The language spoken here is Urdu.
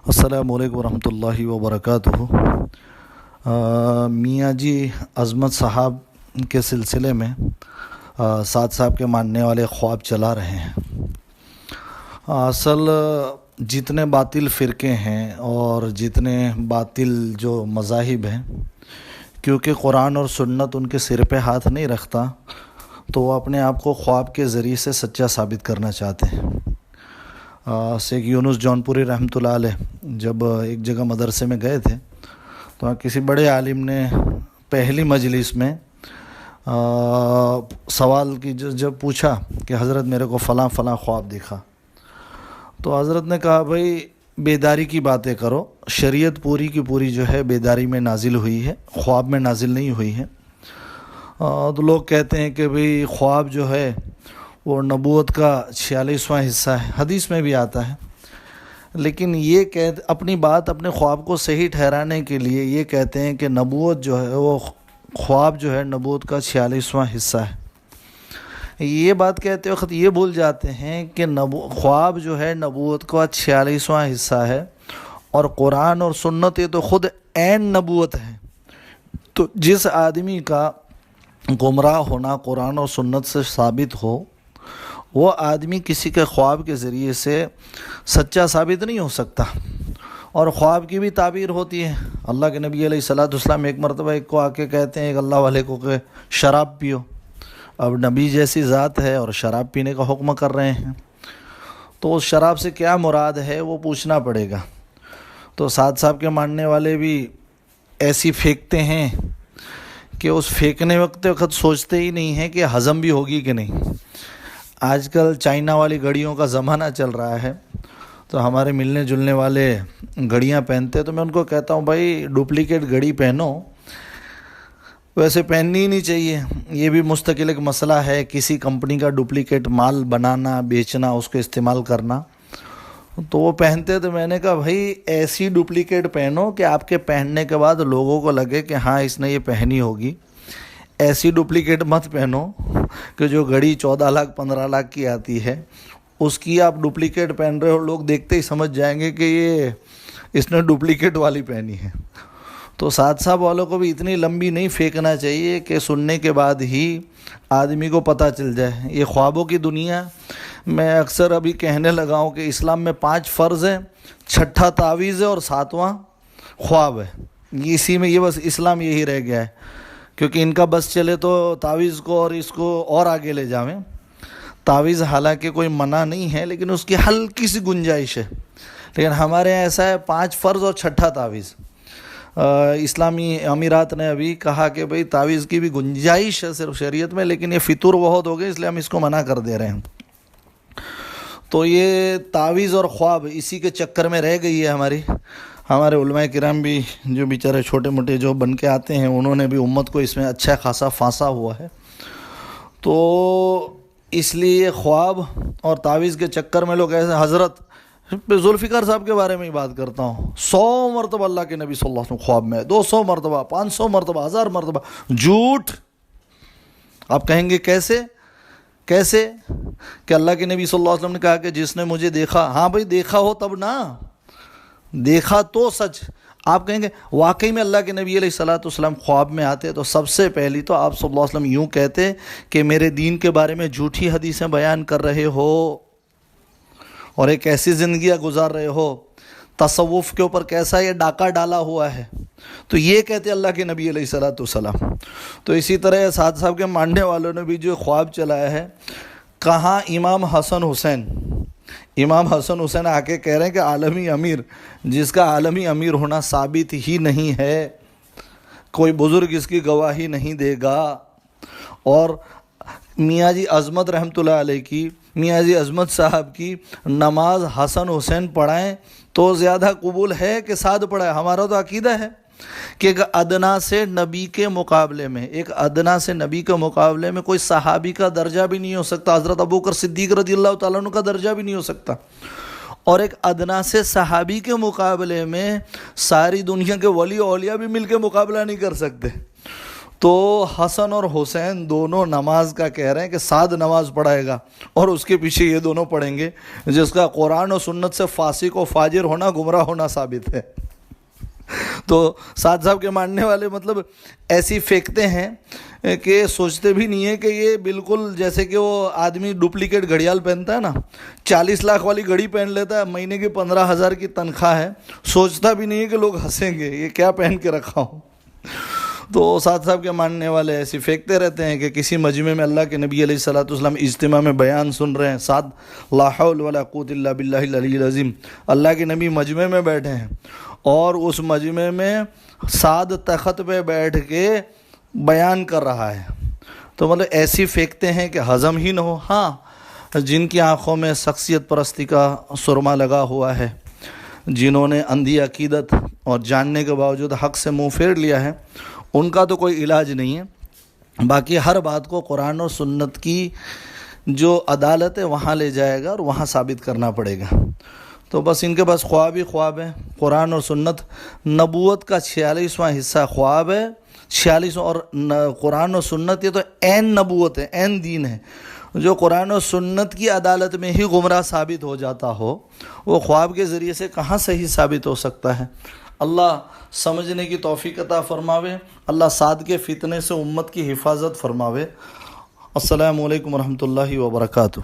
السلام علیکم ورحمۃ اللہ وبرکاتہ۔ میاں جی عظمت صاحب کے سلسلے میں سعد صاحب کے ماننے والے خواب چلا رہے ہیں۔ اصل جتنے باطل فرقے ہیں اور جتنے باطل جو مذاہب ہیں، کیونکہ قرآن اور سنت ان کے سر پہ ہاتھ نہیں رکھتا، تو وہ اپنے آپ کو خواب کے ذریعے سے سچا ثابت کرنا چاہتے ہیں۔ شیخ یونس جونپوری رحمۃ اللہ علیہ جب ایک جگہ مدرسے میں گئے تھے تو کسی بڑے عالم نے پہلی مجلس میں سوال کی جب پوچھا کہ حضرت میرے کو فلاں فلاں خواب دیکھا، تو حضرت نے کہا بھائی بیداری کی باتیں کرو، شریعت پوری کی پوری جو ہے بیداری میں نازل ہوئی ہے، خواب میں نازل نہیں ہوئی ہے۔ تو لوگ کہتے ہیں کہ بھئی خواب جو ہے وہ نبوت کا 46واں حصہ ہے، حدیث میں بھی آتا ہے، لیکن یہ اپنی بات اپنے خواب کو صحیح ٹھہرانے کے لیے یہ کہتے ہیں کہ نبوت جو ہے وہ خواب جو ہے نبوت کا 46واں حصہ ہے۔ یہ بات کہتے وقت یہ بھول جاتے ہیں کہ خواب جو ہے نبوت کا 46واں حصہ ہے، اور قرآن اور سنت یہ تو خود عین نبوت ہے۔ تو جس آدمی کا گمراہ ہونا قرآن اور سنت سے ثابت ہو، وہ آدمی کسی کے خواب کے ذریعے سے سچا ثابت نہیں ہو سکتا۔ اور خواب کی بھی تعبیر ہوتی ہے۔ اللہ کے نبی علیہ السلام ایک مرتبہ ایک کو آ کے کہتے ہیں ایک اللہ والے کو کہ شراب پیو۔ اب نبی جیسی ذات ہے اور شراب پینے کا حکم کر رہے ہیں، تو اس شراب سے کیا مراد ہے وہ پوچھنا پڑے گا۔ تو سعد صاحب کے ماننے والے بھی ایسی پھینکتے ہیں کہ اس پھینکنے وقت سوچتے ہی نہیں ہیں کہ ہضم بھی ہوگی کہ نہیں۔ آج کل چائنا والی گھڑیوں کا زمانہ چل رہا ہے، تو ہمارے ملنے جلنے والے گھڑیاں پہنتے، تو میں ان کو کہتا ہوں بھائی ڈپلیکیٹ گھڑی پہنو، ویسے پہننی ہی نہیں چاہیے۔ یہ بھی مستقل ایک مسئلہ ہے، کسی کمپنی کا ڈپلیکیٹ مال بنانا، بیچنا، اس کو استعمال کرنا۔ تو وہ پہنتے، تو میں نے کہا بھائی ایسی ڈپلیکیٹ پہنو کہ آپ کے پہننے کے بعد لوگوں کو لگے کہ ہاں اس نے یہ پہنی ہوگی۔ ایسی ڈپلیکیٹ مت پہنو کہ جو گھڑی 14 لاکھ 15 لاکھ کی آتی ہے، اس کی آپ ڈپلیکیٹ پہن رہے ہو، لوگ دیکھتے ہی سمجھ جائیں گے کہ اس نے ڈپلیکیٹ والی پہنی ہے۔ تو سعد صاحب والوں کو بھی اتنی لمبی نہیں پھینکنا چاہیے کہ سننے کے بعد ہی آدمی کو پتہ چل جائے۔ یہ خوابوں کی دنیا، میں اکثر ابھی کہنے لگا ہوں کہ اسلام میں 5 فرض ہیں، 6واں تعویذ ہے اور 7واں خواب ہے۔ اسی میں یہ بس اسلام یہی رہ گیا ہے، کیونکہ ان کا بس چلے تو تعویذ کو اور اس کو اور آگے لے جاویں۔ تعویذ حالانکہ کوئی منع نہیں ہے، لیکن اس کی ہلکی سی گنجائش ہے، لیکن ہمارے یہاں ایسا ہے 5 فرض اور 6واں تعویذ۔ اسلامی امارات نے ابھی کہا کہ بھئی تعویذ کی بھی گنجائش ہے صرف شریعت میں، لیکن یہ فطور بہت ہو گئے، اس لیے ہم اس کو منع کر دے رہے ہیں۔ تو یہ تعویذ اور خواب اسی کے چکر میں رہ گئی ہے ہمارے علماء کرام بھی، جو بیچارے چھوٹے موٹے جو بن کے آتے ہیں، انہوں نے بھی امت کو اس میں اچھا خاصا پھانسا ہوا ہے۔ تو اس لیے خواب اور تعویذ کے چکر میں لوگ ایسے، حضرت ذوالفقار صاحب کے بارے میں ہی بات کرتا ہوں، 100 مرتبہ اللہ کے نبی صلی اللہ علیہ وسلم خواب میں، 200 مرتبہ، 500 مرتبہ، 1000 مرتبہ، جھوٹ۔ آپ کہیں گے کیسے کہ اللہ کے نبی صلی اللہ علیہ وسلم نے کہا کہ جس نے مجھے دیکھا، ہاں بھائی دیکھا ہو تب نا، دیکھا تو سچ۔ آپ کہیں گے واقعی میں اللہ کے نبی علیہ السلام خواب میں آتے تو سب سے پہلی تو آپ صلی اللہ علیہ وسلم یوں کہتے کہ میرے دین کے بارے میں جھوٹی حدیثیں بیان کر رہے ہو اور ایک ایسی زندگیاں گزار رہے ہو، تصوف کے اوپر کیسا یہ ڈاکہ ڈالا ہوا ہے، تو یہ کہتے اللہ کے نبی علیہ السلام۔ تو اسی طرح سعد صاحب کے ماننے والوں نے بھی جو خواب چلایا ہے، کہاں امام حسن حسین آ کے کہہ رہے ہیں کہ عالمی امیر، جس کا عالمی امیر ہونا ثابت ہی نہیں ہے، کوئی بزرگ اس کی گواہی نہیں دے گا۔ اور میاں جی عظمت رحمۃ اللہ علیہ کی، میاں جی عظمت صاحب کی نماز حسن حسین پڑھائیں تو زیادہ قبول ہے کہ سعد پڑھائے؟ ہمارا تو عقیدہ ہے کہ ایک ادنا سے نبی کے مقابلے میں کوئی صحابی کا درجہ بھی نہیں ہو سکتا، حضرت ابوبکر صدیق رضی اللہ تعالیٰ عنہ کا درجہ بھی نہیں ہو سکتا، اور ایک ادنا سے صحابی کے مقابلے میں ساری دنیا کے ولی اولیاء بھی مل کے مقابلہ نہیں کر سکتے۔ تو حسن اور حسین دونوں نماز کا کہہ رہے ہیں کہ سعد نماز پڑھائے گا اور اس کے پیچھے یہ دونوں پڑھیں گے، جس کا قرآن و سنت سے فاسق و فاجر ہونا، گمراہ ہونا ثابت ہے۔ تو سعد صاحب کے ماننے والے مطلب ایسی پھینکتے ہیں کہ سوچتے بھی نہیں ہے کہ یہ بالکل جیسے کہ وہ آدمی ڈپلیکیٹ گھڑیال پہنتا ہے نا، 40 لاکھ والی گھڑی پہن لیتا ہے، مہینے کی 15,000 کی تنخواہ ہے، سوچتا بھی نہیں ہے کہ لوگ ہنسیں گے یہ کیا پہن کے رکھا ہوں۔ تو سعد صاحب کے ماننے والے ایسی پھینکتے رہتے ہیں کہ کسی مجمع میں اللہ کے نبی علیہ الصلوۃ والسلام اجتماع میں بیان سن رہے ہیں، سعد لا حول ولا قوت الا باللہ العلی العظیم، اللہ کے نبی مجمع میں بیٹھے ہیں اور اس مجمع میں سعد تخت پہ بیٹھ کے بیان کر رہا ہے، تو مطلب ایسی پھینکتے ہیں کہ ہضم ہی نہ ہو۔ ہاں، جن کی آنکھوں میں شخصیت پرستی کا سرما لگا ہوا ہے، جنہوں نے اندھی عقیدت اور جاننے کے باوجود حق سے منہ پھیر لیا ہے، ان کا تو کوئی علاج نہیں ہے۔ باقی ہر بات کو قرآن اور سنت کی جو عدالت ہے وہاں لے جائے گا اور وہاں ثابت کرنا پڑے گا۔ تو بس ان کے پاس خواب ہی خواب ہے۔ قرآن اور سنت، نبوت کا 46واں حصہ خواب ہے، 46، اور قرآن و سنت یہ تو عین نبوت ہے، عین دین ہے۔ جو قرآن و سنت کی عدالت میں ہی گمراہ ثابت ہو جاتا ہو، وہ خواب کے ذریعے سے کہاں صحیح ثابت ہو سکتا ہے؟ اللہ سمجھنے کی توفیق عطا فرماوے، اللہ سعد کے فتنے سے امت کی حفاظت فرماوے۔ السلام علیکم ورحمۃ اللہ وبرکاتہ۔